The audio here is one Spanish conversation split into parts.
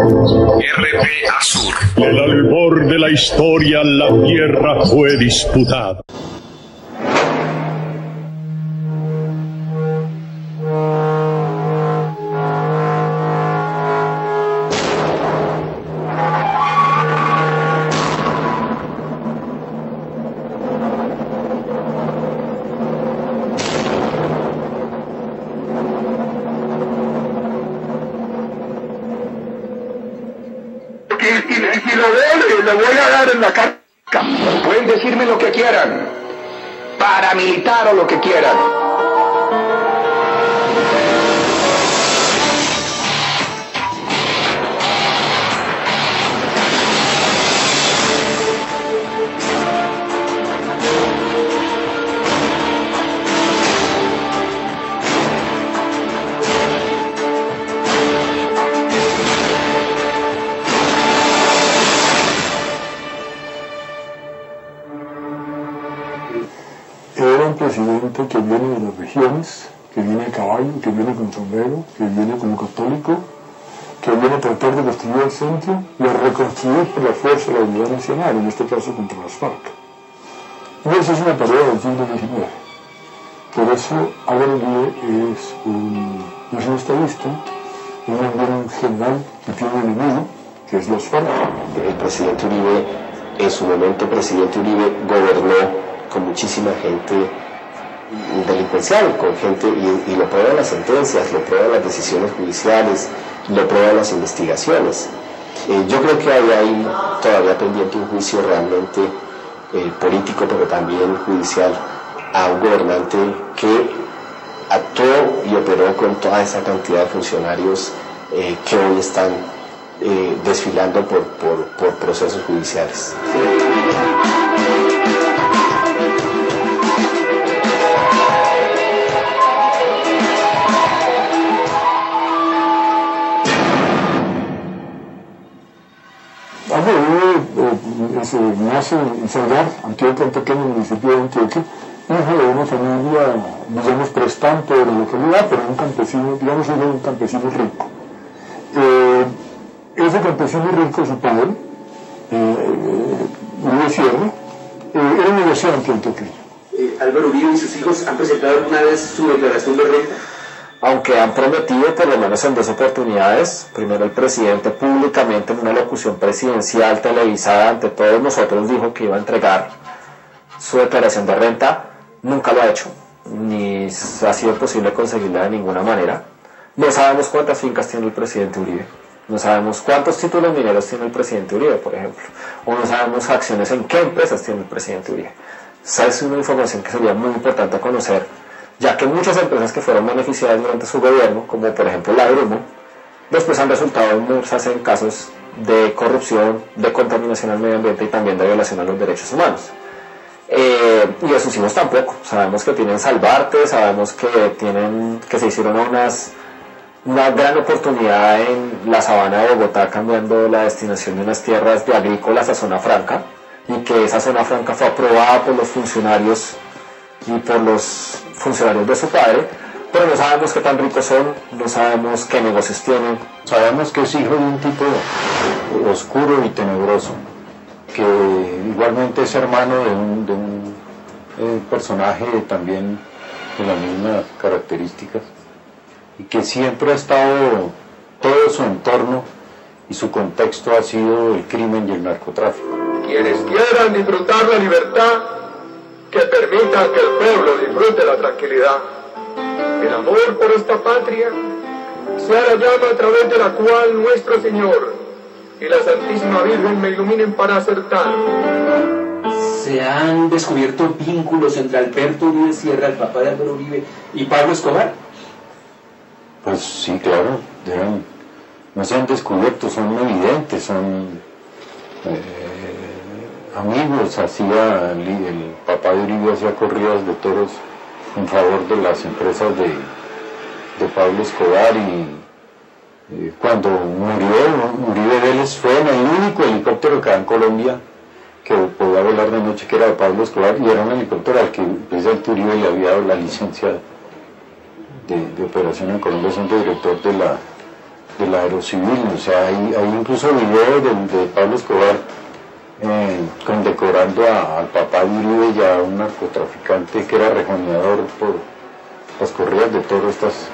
RP Azur. El albor de la historia, la tierra fue disputada. Y lo doy, le voy a dar en la cara. Pueden decirme lo que quieran, paramilitar o lo que quieran. Era un presidente que viene de las regiones, que viene a caballo, que viene con sombrero, que viene como católico, que viene a tratar de construir el centro y a reconstruir por la fuerza la unidad nacional, en este caso contra las FARC. Y esa es una tarea del siglo XIX. Por eso Álvaro Uribe no es un estadista, es un general que tiene un enemigo, que es las FARC. El presidente Uribe, en su momento presidente Uribe, gobernó con muchísima gente delincuencial, con gente, y lo prueban las sentencias, lo prueban las decisiones judiciales, lo prueban las investigaciones. Yo creo que hay ahí todavía pendiente un juicio realmente político, pero también judicial, a un gobernante que actuó y operó con toda esa cantidad de funcionarios que hoy están desfilando por procesos judiciales. Nace en Salgar, Antioquia, un pequeño municipio de Antioquia, hijo de una familia, digamos, prestante de la localidad, pero un campesino, digamos, hijo de un campesino rico. Ese campesino rico, su padre, Uribe Sierra, era un negociante antioqueño. Álvaro Uribe y sus hijos han presentado alguna vez su declaración de renta. Aunque han prometido por lo menos en 2 oportunidades, primero el presidente públicamente en una locución presidencial televisada ante todos nosotros dijo que iba a entregar su declaración de renta, nunca lo ha hecho, ni ha sido posible conseguirla de ninguna manera. No sabemos cuántas fincas tiene el presidente Uribe, no sabemos cuántos títulos mineros tiene el presidente Uribe, por ejemplo, o no sabemos acciones en qué empresas tiene el presidente Uribe. Esa es una información que sería muy importante conocer, ya que muchas empresas que fueron beneficiadas durante su gobierno, como por ejemplo la Grumo, después han resultado inmersas en casos de corrupción, de contaminación al medio ambiente y también de violación a los derechos humanos. Y a sus hijos tampoco. Sabemos que tienen Salvarte, sabemos que se hicieron una gran oportunidad en la sabana de Bogotá, cambiando la destinación de unas tierras de agrícolas a zona franca, y que esa zona franca fue aprobada por los funcionarios y por los funcionarios de su padre, pero no sabemos qué tan ricos son, no sabemos qué negocios tienen. Sabemos que es hijo de un tipo oscuro y tenebroso, que igualmente es hermano de un personaje también de las mismas características, y que siempre ha estado, todo su entorno y su contexto ha sido el crimen y el narcotráfico. Quienes quieran disfrutar la libertad, que permitan que el pueblo disfrute la tranquilidad. El amor por esta patria sea la llama a través de la cual nuestro Señor y la Santísima Virgen me iluminen para acertar. ¿Se han descubierto vínculos entre Alberto Uribe Sierra, el papá de Álvaro Uribe, y Pablo Escobar? Pues sí, claro, no se han descubierto, son evidentes, son amigos. El papá de Uribe hacía corridas de toros en favor de las empresas de Pablo Escobar, y cuando murió Uribe Vélez fue en el único helicóptero que había en Colombia que podía volar de noche, que era de Pablo Escobar, y era un helicóptero al que precisamente Uribe le había dado la licencia de operación en Colombia, siendo director la Aerocivil. O sea, hay incluso videos de Pablo Escobar condecorando al papá de Uribe y a un narcotraficante que era rejoneador por las corridas de toros estas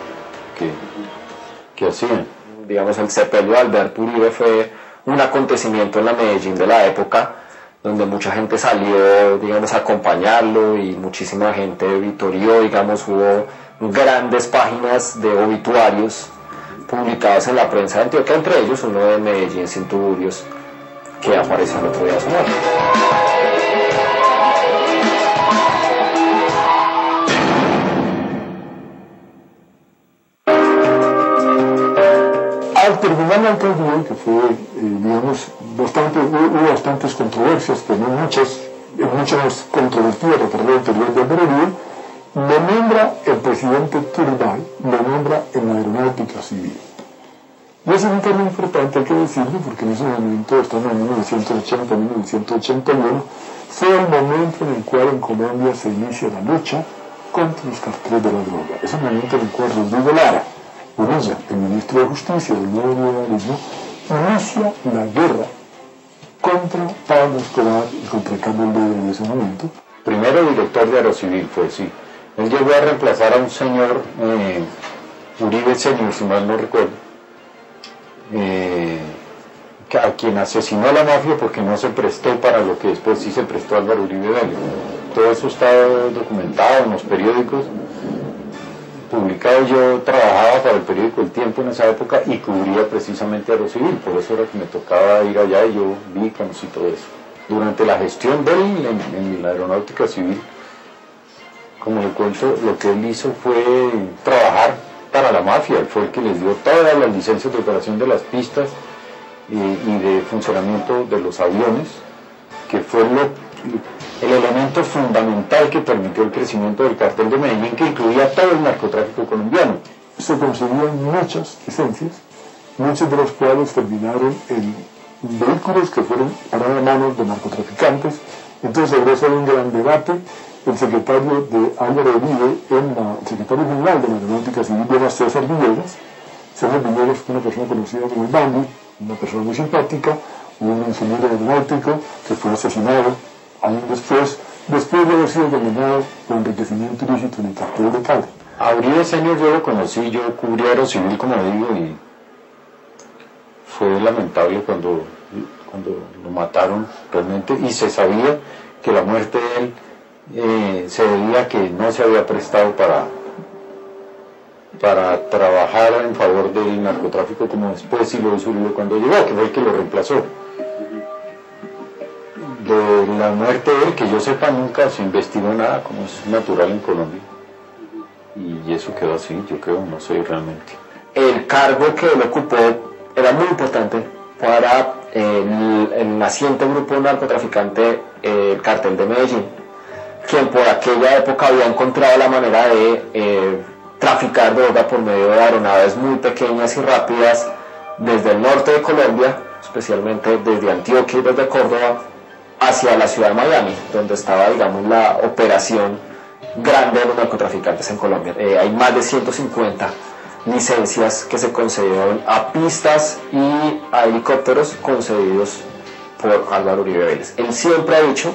que hacían. Digamos, el sepelio de Alberto Uribe fue un acontecimiento en la Medellín de la época, donde mucha gente salió, digamos, a acompañarlo y muchísima gente vitorió, digamos, hubo grandes páginas de obituarios publicados en la prensa de Antioquia, entre ellos uno de Medellín sin tuburios, que apareció el otro día de su muerte. Al terminar la alcaldía, que fue, digamos, hubo bastantes controversias, pero no muchas controvertidas recorrido el interior de Álvaro Uribe, lo nombra el presidente Turbay, lo nombra en la Aeronáutica Civil. Y es un tema importante, hay que decirlo, porque en ese momento, estamos en 1980-1981, fue el momento en el cual en Colombia se inicia la lucha contra los carteles de la droga. Es el momento en el cual Rodrigo Lara, el ministro de Justicia del nuevo liberalismo, inicia la guerra contra Pablo Escobar y contra Carlos Leder en ese momento. Primero director de Aerocivil fue, sí. Él llegó a reemplazar a un señor, Uribe Senior, si mal no recuerdo, a quien asesinó a la mafia porque no se prestó para lo que después sí se prestó Álvaro Uribe Vélez. Todo eso está documentado en los periódicos, publicado. Yo trabajaba para el periódico El Tiempo en esa época y cubría precisamente Aerocivil, por eso era que me tocaba ir allá y yo vi y conocí todo eso. Durante la gestión de él en la Aeronáutica Civil, como le cuento, lo que él hizo fue trabajar para la mafia. Él fue el que les dio todas las licencias de operación de las pistas y de funcionamiento de los aviones, que fue el elemento fundamental que permitió el crecimiento del cartel de Medellín, que incluía todo el narcotráfico colombiano. Se conseguían muchas licencias, muchos de los cuales terminaron en vehículos que fueron parados a manos de narcotraficantes. Entonces, sobre eso hay un gran debate. El secretario de Álvaro Uribe, el secretario general de la Aeronáutica Civil, era César Villegas. César Villegas fue una persona conocida como el Bandi, una persona muy simpática, un ingeniero aeronáutico que fue asesinado años después de haber sido condenado por enriquecimiento ilícito en el cartel de Cali. A Uribe Senior yo lo conocí, yo cubrí Aerocivil, como digo, y fue lamentable cuando lo mataron realmente, y se sabía que la muerte de él se debía a que no se había prestado para trabajar en favor del narcotráfico, como después sí lo hizo Uribe cuando llegó, que fue el que lo reemplazó. De la muerte de él, que yo sepa, nunca se investigó nada, como es natural en Colombia, y eso quedó así, yo creo, no sé realmente. El cargo que él ocupó era muy importante para el naciente grupo narcotraficante, el Cartel de Medellín, quien por aquella época había encontrado la manera de traficar droga por medio de aeronaves muy pequeñas y rápidas desde el norte de Colombia, especialmente desde Antioquia y desde Córdoba, hacia la ciudad de Miami, donde estaba, digamos, la operación grande de los narcotraficantes en Colombia. Hay más de 150 licencias que se concedieron a pistas y a helicópteros concedidos por Álvaro Uribe Vélez. Él siempre ha dicho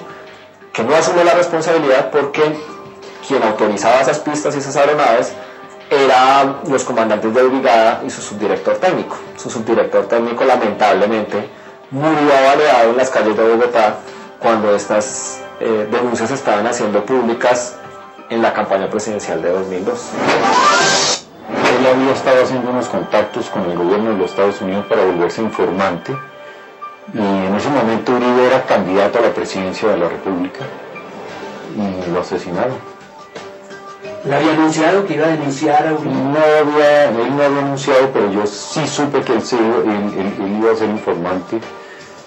que no asume la responsabilidad porque quien autorizaba esas pistas y esas aeronaves eran los comandantes de brigada y su subdirector técnico. Su subdirector técnico, lamentablemente, murió baleado en las calles de Bogotá cuando estas denuncias estaban haciendo públicas en la campaña presidencial de 2002. Él había estado haciendo unos contactos con el gobierno de los Estados Unidos para volverse informante, y en ese momento Uribe era candidato a la presidencia de la República y lo asesinaron. ¿Le había anunciado que iba a denunciar a Uribe? Él no había anunciado, pero yo sí supe que él iba a ser informante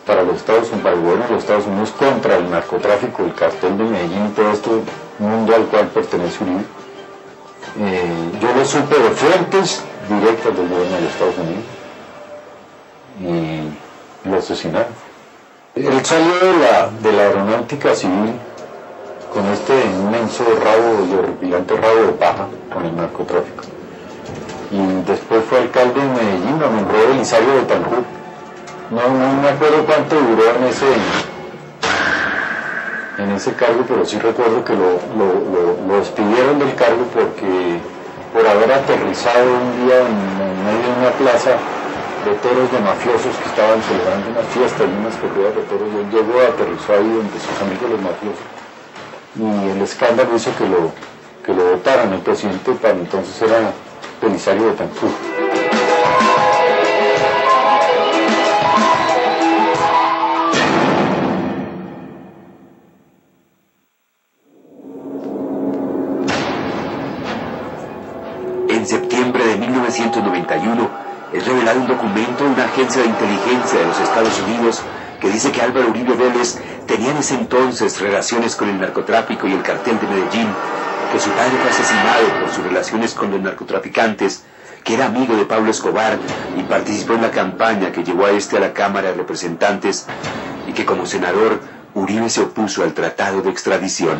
para los Estados Unidos, para el gobierno de los Estados Unidos, contra el narcotráfico, el cartel de Medellín y todo este mundo al cual pertenece Uribe. Yo lo supe de fuentes directas del gobierno de los Estados Unidos y lo asesinaron. Él salió de la Aeronáutica Civil con este inmenso rabo y horripilante rabo de paja con el narcotráfico, y después fue alcalde de Medellín, lo nombró Belisario Betancourt. No me acuerdo cuánto duró en ese cargo, pero sí recuerdo que lo despidieron del cargo porque por haber aterrizado un día en medio de una plaza de toros de mafiosos que estaban celebrando una fiesta y unas corridas de toros. Y él llegó, aterrizó ahí donde sus amigos los mafiosos, y el escándalo hizo que lo votaran. El presidente para entonces era Belisario Betancourt. En septiembre de 1991 es revelado un documento de una agencia de inteligencia de los Estados Unidos que dice que Álvaro Uribe Vélez tenía en ese entonces relaciones con el narcotráfico y el cartel de Medellín, que su padre fue asesinado por sus relaciones con los narcotraficantes, que era amigo de Pablo Escobar y participó en la campaña que llevó a este a la Cámara de Representantes, y que como senador Uribe se opuso al tratado de extradición.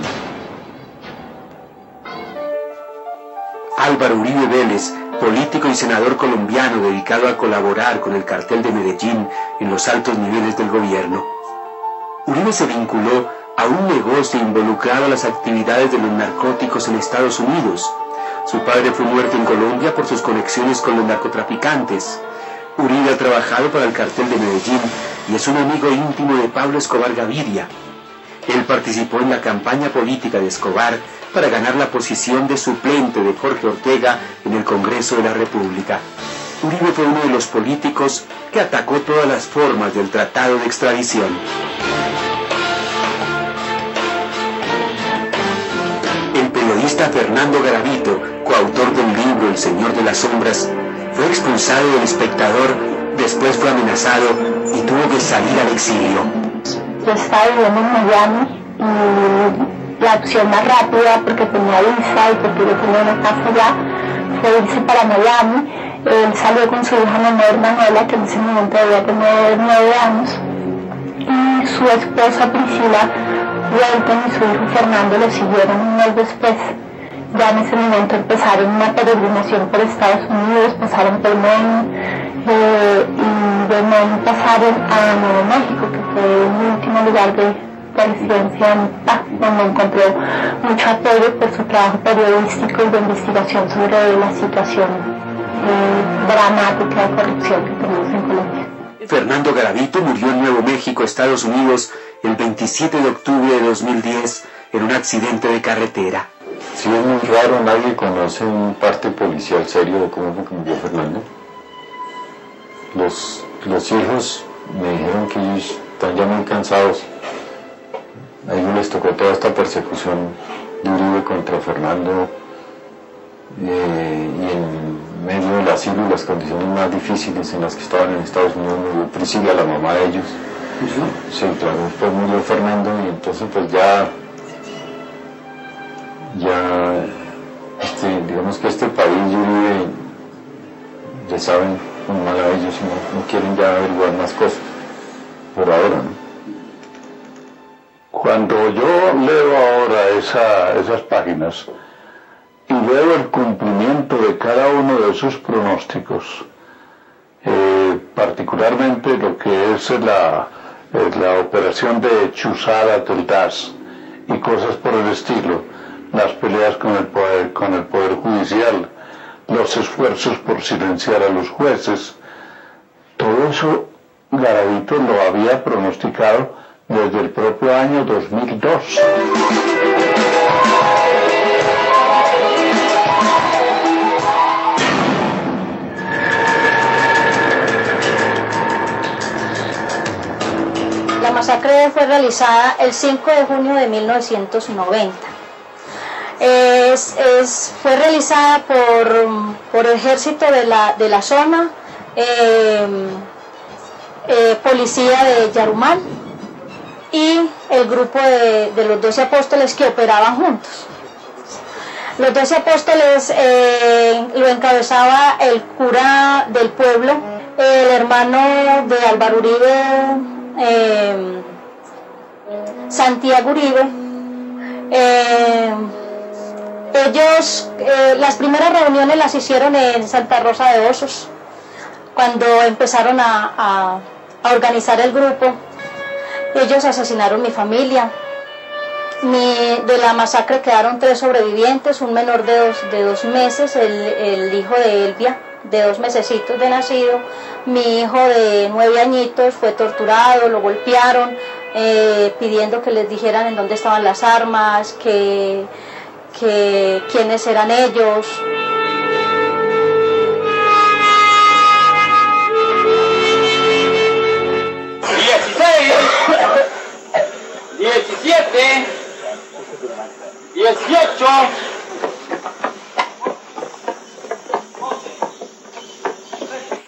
Álvaro Uribe Vélez, político y senador colombiano dedicado a colaborar con el cartel de Medellín en los altos niveles del gobierno. Uribe se vinculó a un negocio involucrado a las actividades de los narcóticos en Estados Unidos. Su padre fue muerto en Colombia por sus conexiones con los narcotraficantes. Uribe ha trabajado para el cartel de Medellín y es un amigo íntimo de Pablo Escobar Gaviria. Él participó en la campaña política de Escobar para ganar la posición de suplente de Jorge Ortega en el Congreso de la República. Uribe fue uno de los políticos que atacó todas las formas del tratado de extradición. El periodista Fernando Garavito, coautor del libro El Señor de las Sombras, fue expulsado del Espectador, después fue amenazado y tuvo que salir al exilio. Yo estaba viviendo en Miami y la opción más rápida, porque tenía visa y porque yo tenía una casa allá, fue irse para Miami. Él salió con su hija menor Manuela, que en ese momento debía tener 9 años, y su esposa Priscila Welton y su hijo Fernando lo siguieron un mes después. Ya en ese momento empezaron una peregrinación por Estados Unidos, pasaron por Maine, y de Maine pasaron a Nuevo México, que fue el último lugar de residencia en Utah, donde encontró mucho apoyo por su trabajo periodístico y de investigación sobre la situación dramática de corrupción que tenemos en Colombia. Fernando Garavito murió en Nuevo México, Estados Unidos, el 27 de octubre de 2010 en un accidente de carretera. Sí, es muy raro, nadie conoce un parte policial serio de cómo fue que murió Fernando. Los hijos me dijeron que ellos están ya muy cansados. A ellos les tocó toda esta persecución de Uribe contra Fernando, y en medio del asilo y las condiciones más difíciles en las que estaban en Estados Unidos murió Priscila, la mamá de ellos. Sí, claro, después murió Fernando, y entonces pues ya digamos que este país y Uribe le saben muy mal a ellos y no quieren ya averiguar más cosas por ahora, ¿no? Cuando yo leo ahora esas páginas y veo el cumplimiento de cada uno de sus pronósticos, particularmente lo que es la operación de Chuzara Toldas y cosas por el estilo, las peleas con el poder judicial, los esfuerzos por silenciar a los jueces, todo eso Garavito lo había pronosticado desde el propio año 2002. La masacre fue realizada el 5 de junio de 1990. Fue realizada por el ejército de la zona, policía de Yarumal y el grupo de los 12 apóstoles que operaban juntos. Los 12 apóstoles lo encabezaba el cura del pueblo, el hermano de Álvaro Uribe, Santiago Uribe, Ellos, las primeras reuniones las hicieron en Santa Rosa de Osos, cuando empezaron a organizar el grupo. Ellos asesinaron mi familia. De la masacre quedaron 3 sobrevivientes, un menor de 2 meses, el hijo de Elvia, de 2 mesecitos de nacido. Mi hijo de 9 añitos fue torturado, lo golpearon, pidiendo que les dijeran en dónde estaban las armas, quiénes eran ellos. ¡17! ¡18!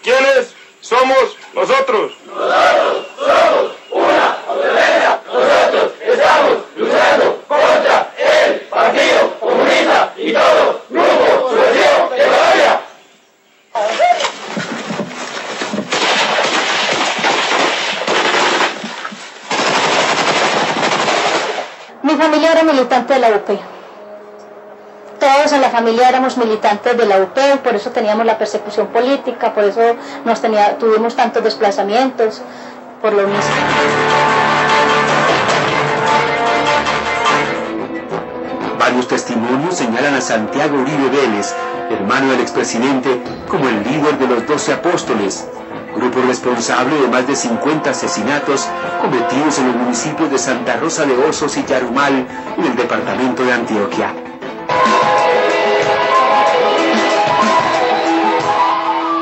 ¿Quiénes somos nosotros? Nosotros somos una autonomía. Nosotros estamos luchando contra el Partido Comunista y todo grupo subversivo de Colombia. Mi familia era militante de la UP. Todos en la familia éramos militantes de la UP, por eso teníamos la persecución política, por eso tuvimos tantos desplazamientos, por lo mismo. Varios testimonios señalan a Santiago Uribe Vélez, hermano del expresidente, como el líder de los 12 apóstoles, grupo responsable de más de 50 asesinatos cometidos en los municipios de Santa Rosa de Osos y Yarumal, en el departamento de Antioquia.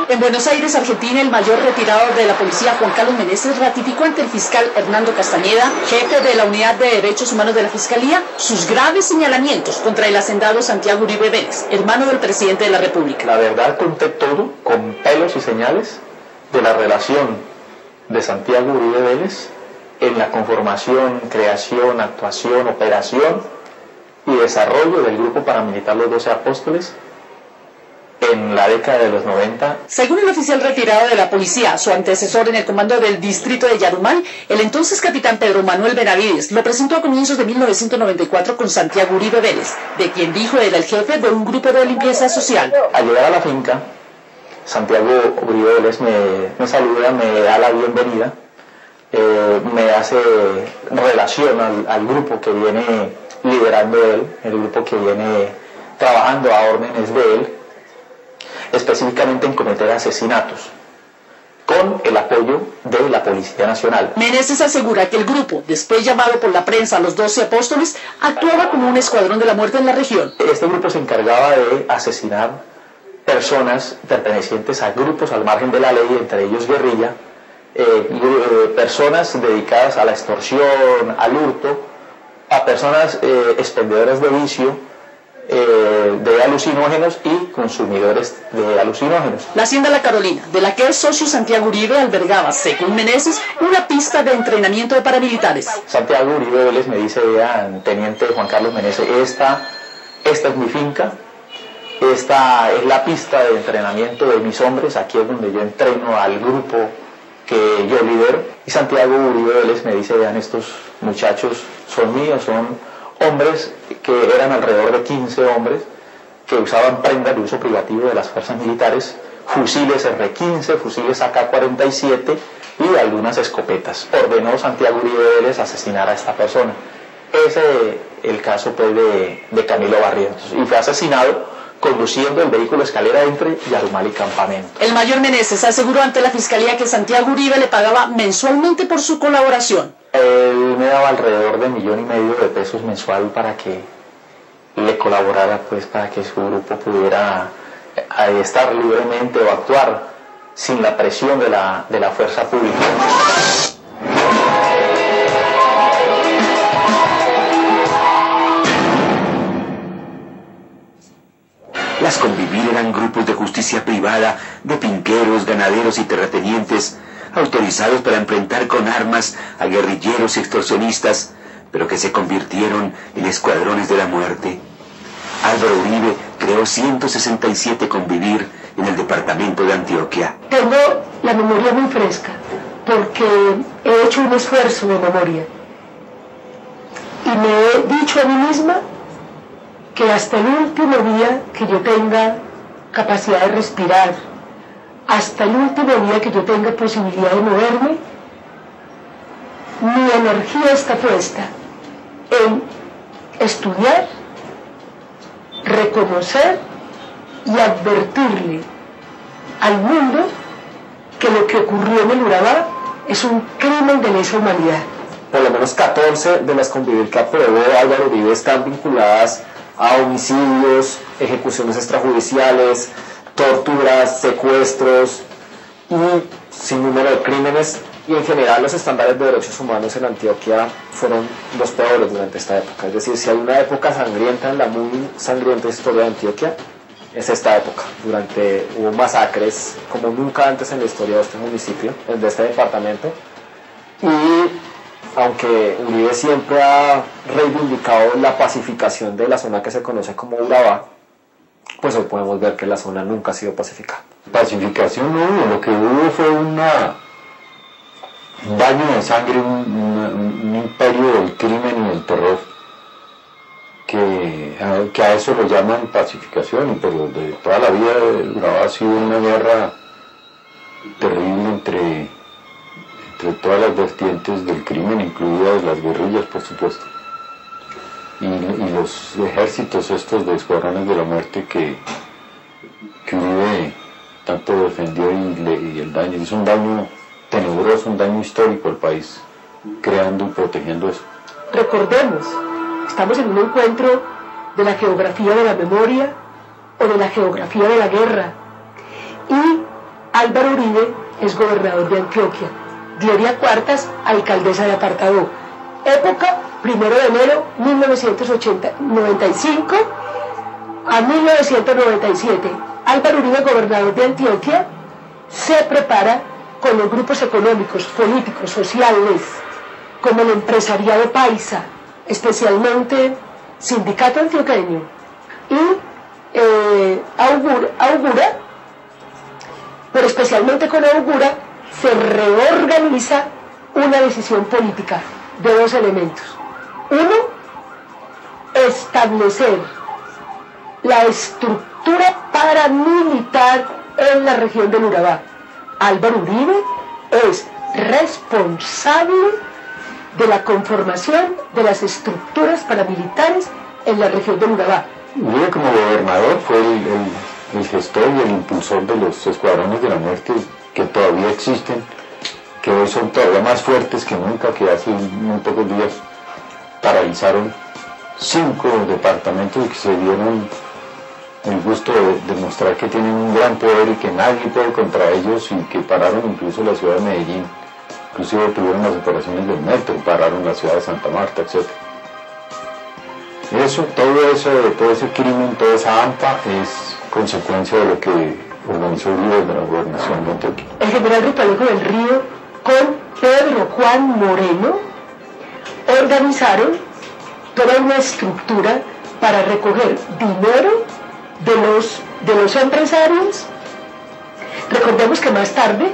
En Buenos Aires, Argentina, el mayor retirado de la policía, Juan Carlos Meneses, ratificó ante el fiscal Hernando Castañeda, jefe de la Unidad de Derechos Humanos de la Fiscalía, sus graves señalamientos contra el hacendado Santiago Uribe Vélez, hermano del presidente de la República. La verdad conté todo, con pelos y señales, de la relación de Santiago Uribe Vélez en la conformación, creación, actuación, operación y desarrollo del grupo paramilitar Los 12 Apóstoles en la década de los 90. Según el oficial retirado de la policía, su antecesor en el comando del distrito de Yarumal, el entonces capitán Pedro Manuel Benavides, lo presentó a comienzos de 1994 con Santiago Uribe Vélez, de quien dijo era el jefe de un grupo de limpieza social. Al llegar a la finca, Santiago Uribe Vélez me saluda, me da la bienvenida, me hace relación al grupo que viene liderando él, el grupo que viene trabajando a órdenes de él, específicamente en cometer asesinatos, con el apoyo de la Policía Nacional. Meneses asegura que el grupo, después llamado por la prensa Los 12 Apóstoles, actuaba como un escuadrón de la muerte en la región. Este grupo se encargaba de asesinar personas pertenecientes a grupos al margen de la ley, entre ellos guerrilla, personas dedicadas a la extorsión, al hurto, a personas expendedoras de vicio, de alucinógenos y consumidores de alucinógenos. La Hacienda La Carolina, de la que es socio Santiago Uribe, albergaba, según Meneses, una pista de entrenamiento de paramilitares. Santiago Uribe Vélez me dice, vean, teniente Juan Carlos Meneses, esta es mi finca, esta es la pista de entrenamiento de mis hombres, aquí es donde yo entreno al grupo que yo lidero. Y Santiago Uribe Vélez me dice, vean, estos muchachos son míos, son hombres que eran alrededor de 15 hombres que usaban prendas de uso privativo de las fuerzas militares, fusiles R-15, fusiles AK-47 y algunas escopetas. Ordenó Santiago Uribe Vélez asesinar a esta persona. Ese es el caso pues, de Camilo Barrientos, y fue asesinado conduciendo el vehículo escalera entre Yarumal y Campamento. El mayor Meneses aseguró ante la Fiscalía que Santiago Uribe le pagaba mensualmente por su colaboración. Él me daba alrededor de $1,5 millones de pesos mensual para que le colaborara, pues para que su grupo pudiera estar libremente o actuar sin la presión de la fuerza pública. Las Convivir eran grupos de justicia privada, de pinqueros, ganaderos y terratenientes, autorizados para enfrentar con armas a guerrilleros y extorsionistas, pero que se convirtieron en escuadrones de la muerte. Álvaro Uribe creó 167 Convivir en el departamento de Antioquia. Tengo la memoria muy fresca, porque he hecho un esfuerzo de memoria. Y me he dicho a mí misma que hasta el último día que yo tenga capacidad de respirar, hasta el último día que yo tenga posibilidad de moverme, mi energía está puesta en estudiar, reconocer y advertirle al mundo que lo que ocurrió en el Urabá es un crimen de lesa humanidad. Por lo menos 14 de las convivir que aprobó Álvaro Uribe están vinculadas a homicidios, ejecuciones extrajudiciales, torturas, secuestros y sin número de crímenes, y en general los estándares de derechos humanos en Antioquia fueron los peores durante esta época. Es decir, si hay una época sangrienta en la muy sangrienta historia de Antioquia, es esta época. Hubo masacres como nunca antes en la historia de este municipio, de este departamento, y aunque Uribe siempre ha reivindicado la pacificación de la zona que se conoce como Urabá, pues hoy podemos ver que la zona nunca ha sido pacificada. Pacificación no hubo, lo que hubo fue un baño de sangre, un imperio del crimen y del terror, que a eso lo llaman pacificación, y pero de toda la vida de Urabá ha sido una guerra terrible entre todas las vertientes del crimen, incluidas las guerrillas, por supuesto, y los ejércitos estos de escuadrones de la muerte que Uribe tanto defendió, y el daño, hizo un daño tenebroso, un daño histórico al país, creando y protegiendo eso. Recordemos, estamos en un encuentro de la geografía de la memoria o de la geografía de la guerra, y Álvaro Uribe es gobernador de Antioquia, Gloria Cuartas, alcaldesa de Apartadó. Época 1 de enero 1995 a 1997. Álvaro Uribe, gobernador de Antioquia, se prepara con los grupos económicos, políticos, sociales, como el empresariado paisa, especialmente Sindicato Antioqueño, y Augura, pero especialmente con Augura, se reorganiza una decisión política de dos elementos. Uno, establecer la estructura paramilitar en la región del Urabá. Álvaro Uribe es responsable de la conformación de las estructuras paramilitares en la región del Urabá. Uribe, como gobernador, fue el gestor y el impulsor de los escuadrones de la muerte, que todavía existen, que hoy son todavía más fuertes que nunca, que hace muy pocos días paralizaron 5 departamentos y que se dieron el gusto de demostrar que tienen un gran poder y que nadie puede contra ellos, y que pararon incluso la ciudad de Medellín, inclusive tuvieron las operaciones del metro, pararon la ciudad de Santa Marta, etc. Todo ese crimen, toda esa AMPA es consecuencia de lo que organizó Uribe de la gobernación de Antioquia. El general Ritualejo del Río con Pedro Juan Moreno organizaron toda una estructura para recoger dinero de los empresarios. Recordemos que más tarde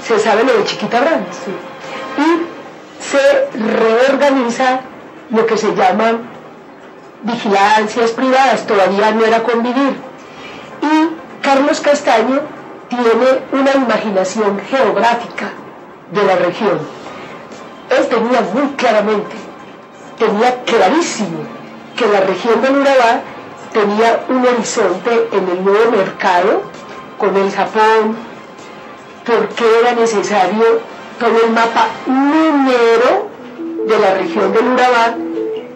se sabe lo de Chiquita Brands, y se reorganiza lo que se llaman vigilancias privadas, todavía no era convivir, y Carlos Castaño tiene una imaginación geográfica de la región. Él tenía muy claramente, tenía clarísimo que la región del Urabá tenía un horizonte en el nuevo mercado con el Japón, porque era necesario todo el mapa minero de la región del Urabá,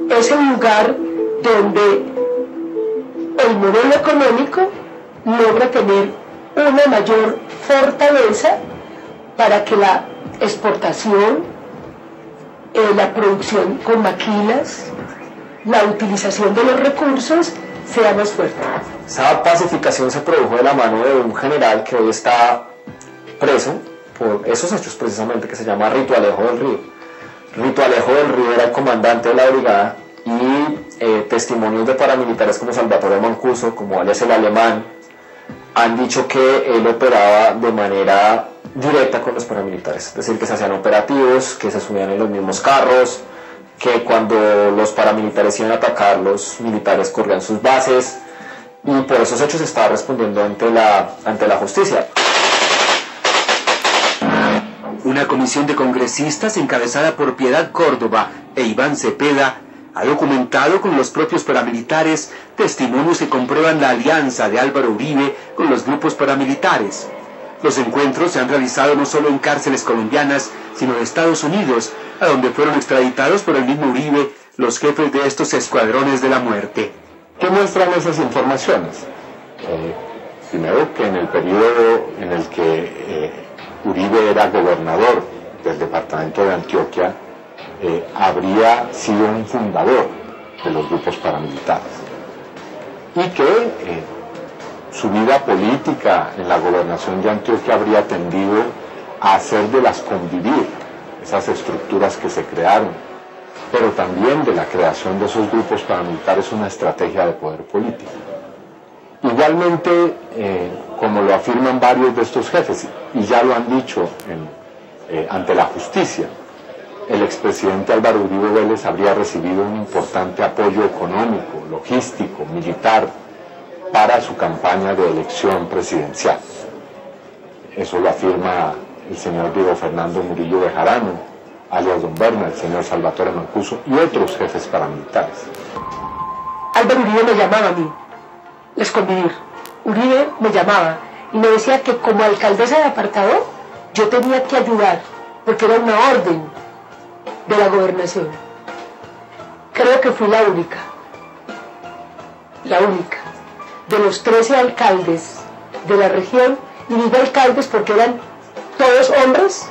es el lugar donde el modelo económico logra tener una mayor fortaleza para que la exportación, la producción con maquilas, la utilización de los recursos sea más fuerte. Esa pacificación se produjo de la mano de un general que hoy está preso por esos hechos precisamente, que se llama Ritualejo del Río. Ritualejo del Río era el comandante de la brigada, y testimonios de paramilitares como Salvatore Mancuso, como alias el Alemán, han dicho que él operaba de manera directa con los paramilitares, es decir, que se hacían operativos, que se subían en los mismos carros, que cuando los paramilitares iban a atacar, los militares corrían sus bases, y por esos hechos estaba respondiendo ante la justicia. Una comisión de congresistas encabezada por Piedad Córdoba e Iván Cepeda ha documentado con los propios paramilitares testimonios que comprueban la alianza de Álvaro Uribe con los grupos paramilitares. Los encuentros se han realizado no solo en cárceles colombianas, sino en Estados Unidos, a donde fueron extraditados por el mismo Uribe los jefes de estos escuadrones de la muerte. ¿Qué muestran esas informaciones? Primero, que en el periodo en el que Uribe era gobernador del departamento de Antioquia, habría sido un fundador de los grupos paramilitares y que su vida política en la gobernación de Antioquia habría tendido a hacer de las convivir, esas estructuras que se crearon, pero también de la creación de esos grupos paramilitares una estrategia de poder político. Igualmente, como lo afirman varios de estos jefes, y ya lo han dicho ante la justicia, el expresidente Álvaro Uribe Vélez habría recibido un importante apoyo económico, logístico, militar, para su campaña de elección presidencial. Eso lo afirma el señor Diego Fernando Murillo Bejarano, alias Don Berna, el señor Salvatore Mancuso y otros jefes paramilitares. Álvaro Uribe me llamaba a mí, les convivir. Uribe me llamaba y me decía que como alcaldesa de apartado yo tenía que ayudar, porque era una orden de la gobernación. Creo que fui la única de los 13 alcaldes de la región, y digo alcaldes porque eran todos hombres,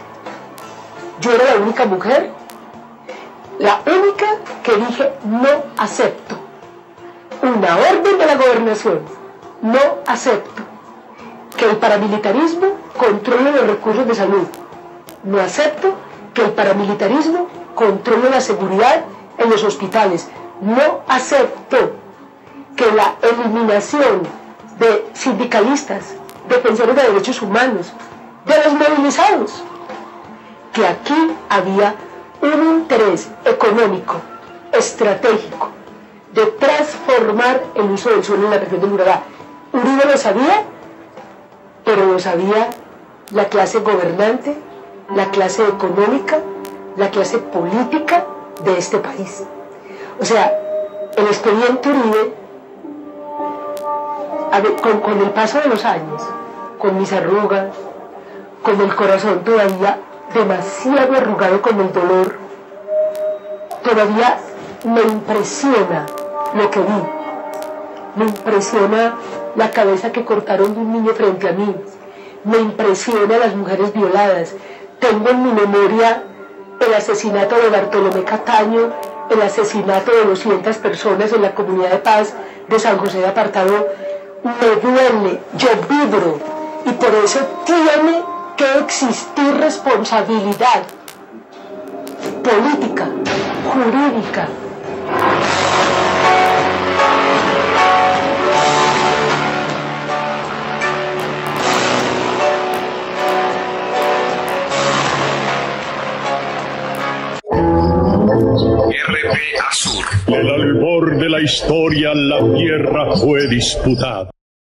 yo era la única mujer, la única que dije no acepto una orden de la gobernación, no acepto que el paramilitarismo controle los recursos de salud, no acepto que el paramilitarismo controle la seguridad en los hospitales, no acepto que la eliminación de sindicalistas, defensores de derechos humanos, de los movilizados, que aquí había un interés económico, estratégico, de transformar el uso del suelo en la región del Urabá. Uribe lo sabía, pero lo sabía la clase gobernante, la clase económica, la clase política de este país. O sea, el expediente Uribe, con el paso de los años, con mis arrugas, con el corazón todavía demasiado arrugado con el dolor, todavía me impresiona lo que vi, me impresiona la cabeza que cortaron de un niño frente a mí, me impresiona las mujeres violadas. Tengo en mi memoria el asesinato de Bartolomé Cataño, el asesinato de 200 personas en la comunidad de paz de San José de Apartado. Me duele, yo vibro, y por eso tiene que existir responsabilidad política, jurídica. RPA Sur. El albor de la historia, la tierra fue disputada.